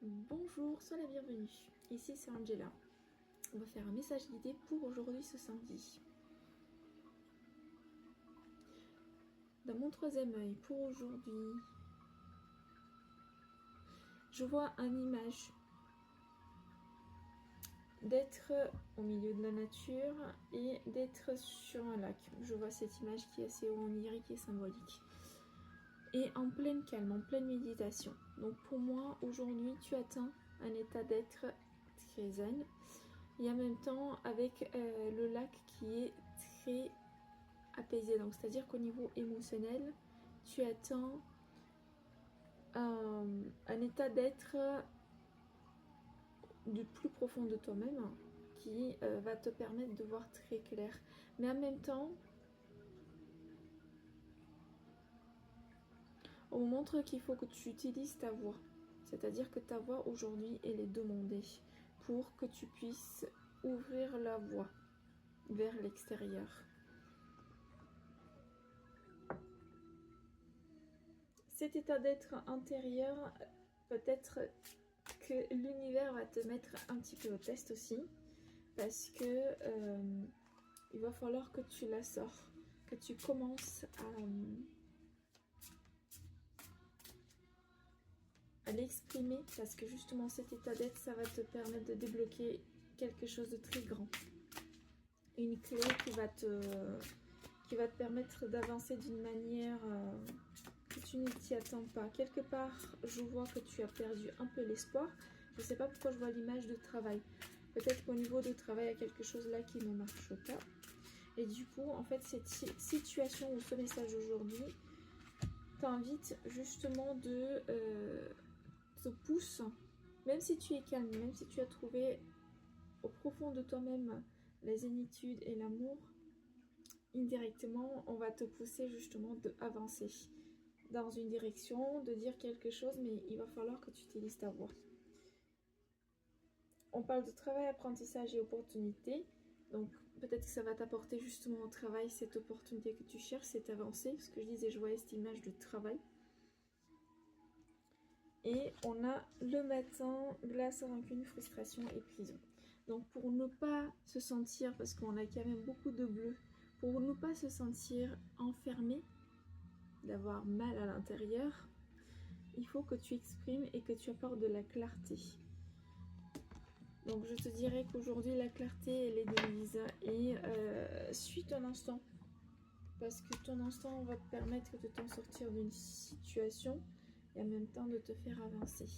Bonjour, sois la bienvenue. Ici c'est Angela. On va faire un message guidé pour aujourd'hui ce samedi. Dans mon troisième œil, pour aujourd'hui, je vois une image d'être au milieu de la nature et d'être sur un lac. Je vois cette image qui est assez onirique et symbolique. Et en pleine calme, en pleine méditation. Donc pour moi, aujourd'hui, tu atteins un état d'être très zen. Et en même temps, avec le lac qui est très apaisé. Donc c'est-à-dire qu'au niveau émotionnel, tu atteins un état d'être du plus profond de toi-même qui va te permettre de voir très clair. Mais en même temps, on vous montre qu'il faut que tu utilises ta voix. C'est-à-dire que ta voix aujourd'hui, elle est demandée pour que tu puisses ouvrir la voie vers l'extérieur. Cet état d'être intérieur, peut-être que l'univers va te mettre un petit peu au test aussi, parce que il va falloir que tu la sors, que tu commences à l'exprimer, parce que justement cet état d'être, ça va te permettre de débloquer quelque chose de très grand. Une clé qui va te permettre d'avancer d'une manière que tu ne t'y attends pas. Quelque part, je vois que tu as perdu un peu l'espoir. Je ne sais pas pourquoi je vois l'image de travail. Peut-être qu'au niveau de travail, il y a quelque chose là qui ne marche pas. Et du coup, en fait, cette situation ou ce message aujourd'hui t'invite justement te pousse, même si tu es calme, même si tu as trouvé au profond de toi-même la zénitude et l'amour, indirectement, on va te pousser justement d'avancer dans une direction, de dire quelque chose, mais il va falloir que tu utilises ta voix. On parle de travail, apprentissage et opportunité. Donc peut-être que ça va t'apporter justement au travail cette opportunité que tu cherches, cette avancée. Ce que je disais, je voyais cette image de travail. Et on a le matin, glace, rancune, frustration et prison. Donc pour ne pas se sentir, parce qu'on a quand même beaucoup de bleu, pour ne pas se sentir enfermé, d'avoir mal à l'intérieur, il faut que tu exprimes et que tu apportes de la clarté. Donc je te dirais qu'aujourd'hui la clarté elle est de mise et suis ton instant, parce que ton instant va te permettre de t'en sortir d'une situation et en même temps de te faire avancer.